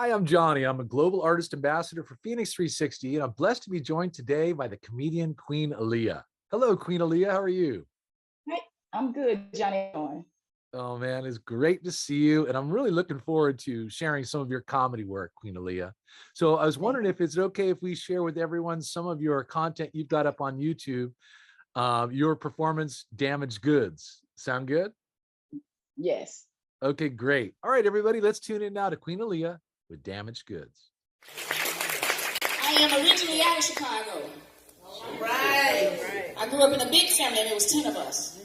Hi, I'm Johnny. I'm a global artist ambassador for FENIX360, and I'm blessed to be joined today by the comedian Queen Aliyah. Hello, Queen Aliyah. How are you? Hey, I'm good, Johnny. Oh, man, it's great to see you. And I'm really looking forward to sharing some of your comedy work, Queen Aliyah. So I was Thank wondering you. if it's okay if we share with everyone some of your content you've got up on YouTube, your performance, Damaged Goods. Sound good? Yes. Okay, great. All right, everybody, let's tune in now to Queen Aliyah with Damaged Goods. I am originally out of Chicago. Right. I grew up in a big family, and there was 10 of us.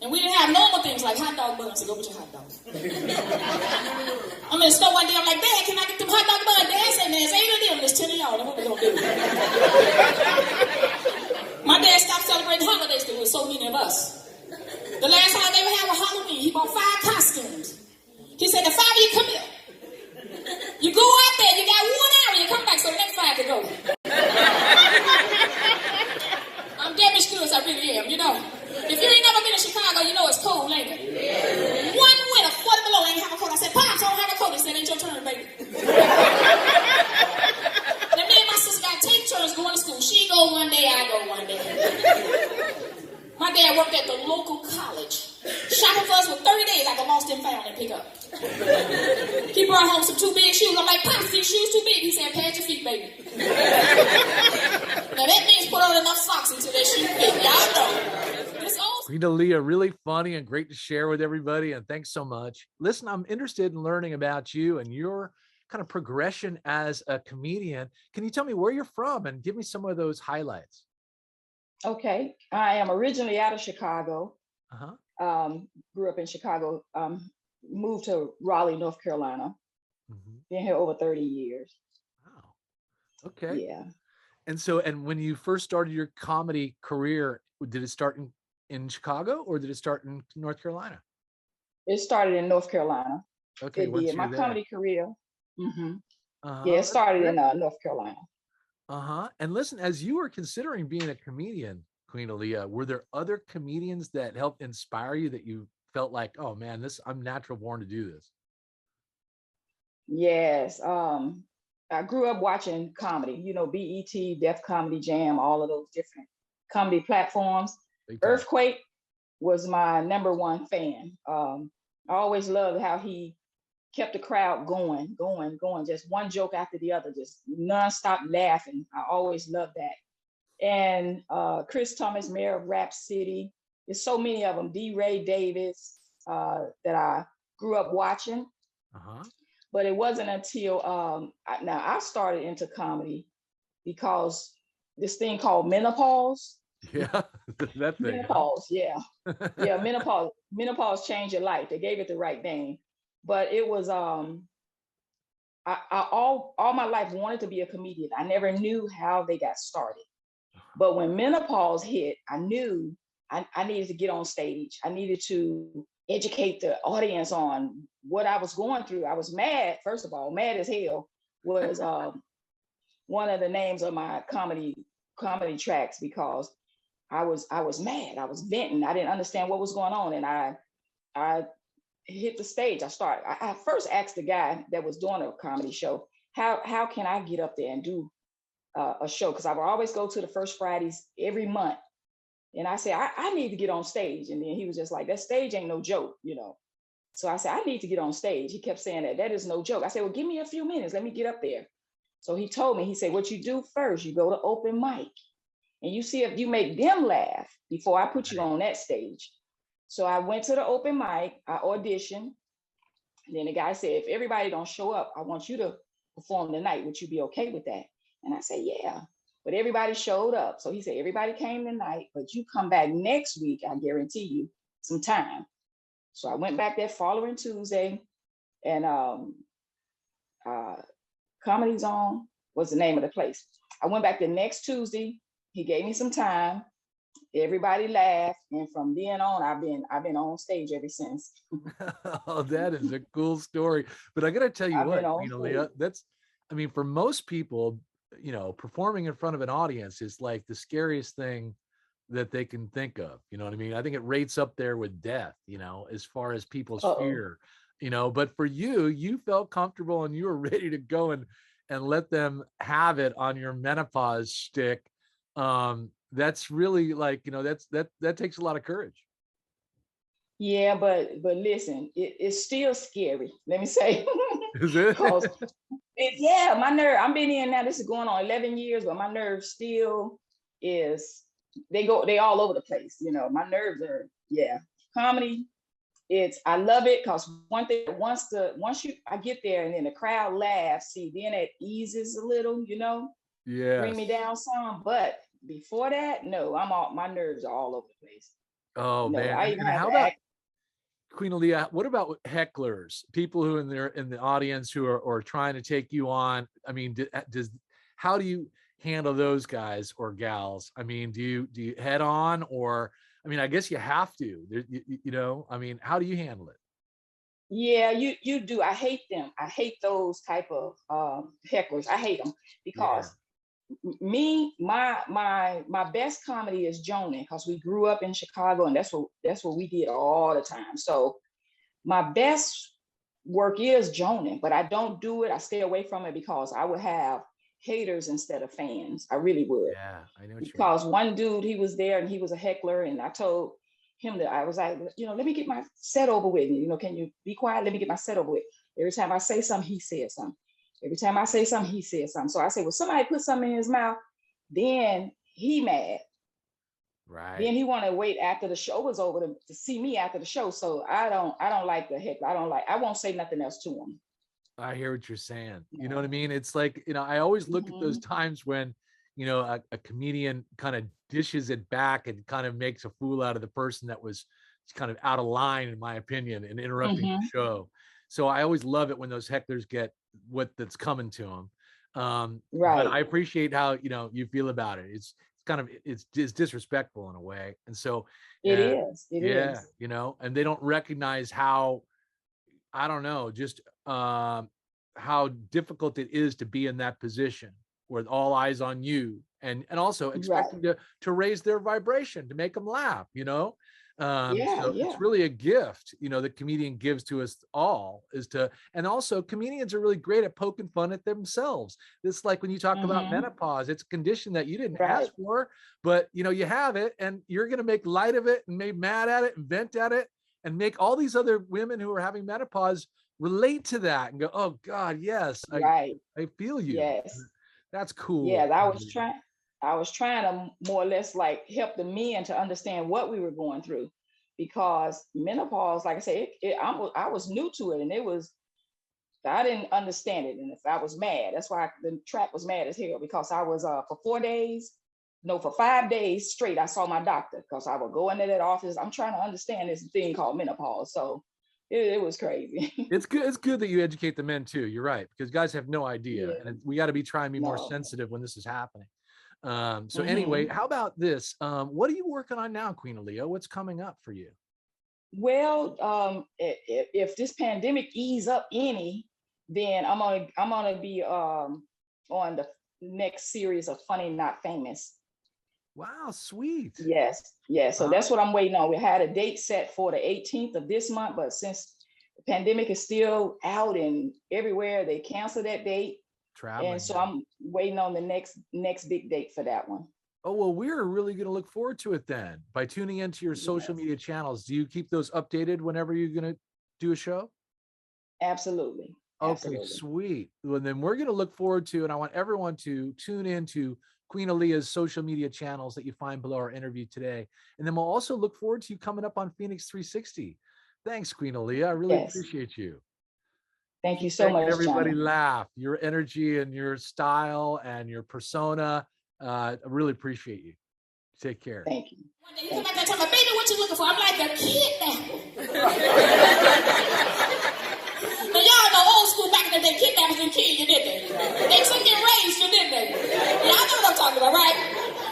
And we didn't have normal things like hot dog buns to go with your hot dogs. I'm in the store one day, I'm like, Dad, can I get them hot dog buns? Dad said, man, there's 8 of them, there's 10 of y'all, then what we gonna do? My dad stopped celebrating holidays because there was so many of us. The last holiday we had was Halloween. He bought 5 costumes. He said, the 5 of you come here. You go out there, you got 1 hour, you come back so the next 5 can go. I'm damaged goods, I really am, you know. If you ain't never been to Chicago, you know it's cold, ain't it? Yeah. One winter, 40 below, ain't have a coat. I said, Pops, I don't have a coat. He said, ain't your turn, baby. Then me and my sister got take turns going to school. She go one day, I go one day. My dad worked at the local college. Shopping for us for 30 days like a lost and found and pick up. He brought home some 2 big shoes. I'm like, Pops, these shoes too big. He said, pad your feet, baby. Now that means put on enough socks until their shoes fit. Y'all know. This old Queen Aliyah, really funny and great to share with everybody. And thanks so much. Listen, I'm interested in learning about you and your kind of progression as a comedian. Can you tell me where you're from and give me some of those highlights? Okay. I am originally out of Chicago. Uh-huh. Grew up in Chicago. Moved to Raleigh, North Carolina. Been here over 30 years. Wow. Okay. Yeah. And when you first started your comedy career, did it start in Chicago or did it start in North Carolina? It started in North Carolina. Okay, It once did. you're My there. comedy career. Yeah, Uh-huh. it started in North Carolina. Uh-huh. And listen, as you were considering being a comedian, Queen Aliyah, were there other comedians that helped inspire you that you felt like, oh man, I'm natural born to do this? Yes. I grew up watching comedy, BET, Def Comedy Jam, all of those different comedy platforms. Big time. Earthquake was my #1 fan. I always loved how he kept the crowd going, just one joke after the other, just nonstop laughing. I always loved that. And Chris Thomas, Mayor of Rap City. There's so many of them. D. Ray Davis that I grew up watching. Uh-huh. But it wasn't until I started into comedy because this thing called Menopause. Yeah, that thing. Menopause, yeah. Yeah, menopause changed your life. They gave it the right name. But it was I all my life wanted to be a comedian. I never knew how they got started. But when menopause hit, I knew I needed to get on stage. I needed to educate the audience on what I was going through. I was mad, first of all, mad as hell was one of the names of my comedy tracks because I was mad. I was venting. I didn't understand what was going on, and I hit the stage. I first asked the guy that was doing a comedy show, how can I get up there and do a show? Because I would always go to the first Fridays every month. And I said, I need to get on stage. And then he was just like, that stage ain't no joke, So I said, I need to get on stage. He kept saying that is no joke. I said, well, give me a few minutes. Let me get up there. So he told me, he said, what you do first, you go to open mic and you see if you make them laugh before I put you on that stage. So I went to the open mic, I auditioned. And then the guy said, if everybody don't show up, I want you to perform tonight. Would you be okay with that? And I said, yeah. But everybody showed up. So he said, everybody came tonight, but you come back next week, I guarantee you some time. So I went back that following Tuesday, and Comedy Zone was the name of the place. I went back the next Tuesday. He gave me some time. Everybody laughed, and from then on, I've been on stage ever since. Oh, that is a cool story. But I got to tell you what, Aliyah, for most people, performing in front of an audience is like the scariest thing that they can think of. You know what I mean? I think it rates up there with death, as far as people's fear. but for you, you felt comfortable and you were ready to go and let them have it on your menopause stick. That's really like, that takes a lot of courage. Yeah, but listen, it's still scary. Let me say, Is it? because yeah, my nerve. I've been in now. This is going on 11 years, but my nerve still is. They all over the place. My nerves are. Yeah, comedy. I love it because one thing I get there and then the crowd laughs. See, then it eases a little. Yeah. Bring me down some. But before that, no, my nerves are all over the place. Oh No, man! I even And have how to about act. Queen Aliyah? What about hecklers? People who in the audience who are trying to take you on. I mean, how do you handle those guys or gals? I mean, do you head on, or I mean, I guess you have to. I mean, how do you handle it? Yeah, you do. I hate them. I hate those type of hecklers. I hate them Yeah. because my best comedy is joning because we grew up in Chicago and that's what we did all the time. So my best work is joning, but I don't do it. I stay away from it because I would have haters instead of fans. I really would. Yeah, I know what you mean. Because one dude, he was there and he was a heckler, and I told him that I was like, let me get my set over with. Can you be quiet? Let me get my set over with. Every time I say something, he says something. Every time I say something, he says something. So I say, well, somebody put something in his mouth, then he mad. Right. Then he want to wait after the show was over to see me after the show. So I don't like the heckler. I won't say nothing else to him. I hear what you're saying. You know what I mean? It's like, I always look at those times when, a comedian kind of dishes it back and kind of makes a fool out of the person that was kind of out of line, in my opinion, and interrupting the show. So I always love it when those hecklers get that's coming to them. Right. But I appreciate how, you feel about it. It's disrespectful in a way. And so it is. and they don't recognize how, I don't know, just how difficult it is to be in that position with all eyes on you, and also expecting to raise their vibration, to make them laugh, so it's really a gift, the comedian gives to us all, and also comedians are really great at poking fun at themselves. It's like when you talk about menopause, it's a condition that you didn't ask for, but you have it, and you're going to make light of it and be mad at it and vent at it and make all these other women who are having menopause relate to that and go, oh God, yes, I feel you. Yes. That's cool. Yeah, I was trying to more or less like help the men to understand what we were going through, because menopause, like I said, I was new to it, and I didn't understand it, and if I was mad, that's why the track was mad as hell, because I was for 5 days straight, I saw my doctor because I would go into that office. I'm trying to understand this thing called menopause, so it was crazy. It's good that you educate the men too. You're right, because guys have no idea, and we got to be trying to be more sensitive when this is happening. So anyway, how about this? What are you working on now, Queen Aliyah? What's coming up for you? Well, if this pandemic ease up any, then I'm gonna be on the next series of Funny Not Famous. Wow, sweet. Yes. So that's what I'm waiting on. We had a date set for the 18th of this month, but since the pandemic is still out and everywhere, they canceled that date. Traveling. And so I'm waiting on the next big date for that one. Oh, well, we're really going to look forward to it then by tuning into your social media channels. Do you keep those updated whenever you're going to do a show? Absolutely. Okay, sweet. Well, then we're going to look forward to, and I want everyone to tune into Queen Aliyah's social media channels that you find below our interview today. And then we'll also look forward to you coming up on FENIX360. Thanks, Queen Aliyah. I really appreciate you. Thank you so much, everybody, Johnny. laugh. Your energy and your style and your persona. I really appreciate you. Take care. Thank you. One day he come back there and tell me, baby, what you looking for? I'm like, a kidnapper. Now, y'all know old school back in the day, kidnappers didn't kill you, did they? They took and raised you, didn't they? Y'all know what I'm talking about, right?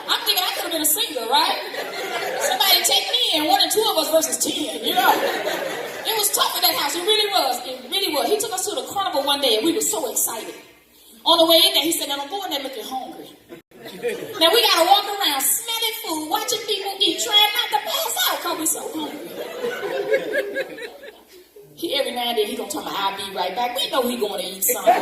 I'm thinking I could have been a singer, right? Somebody take me in, 1 and 2 of us versus 10, It was tough in that house. It really was. It really was. He took us to the carnival one day, and we were so excited. On the way in there, he said, now don't go in there looking hungry. Now we got to walk around smelling food, watching people eat, trying not to pass out because we're so hungry. Every now and then he gonna tell me, I'll be right back. We know he going to eat something.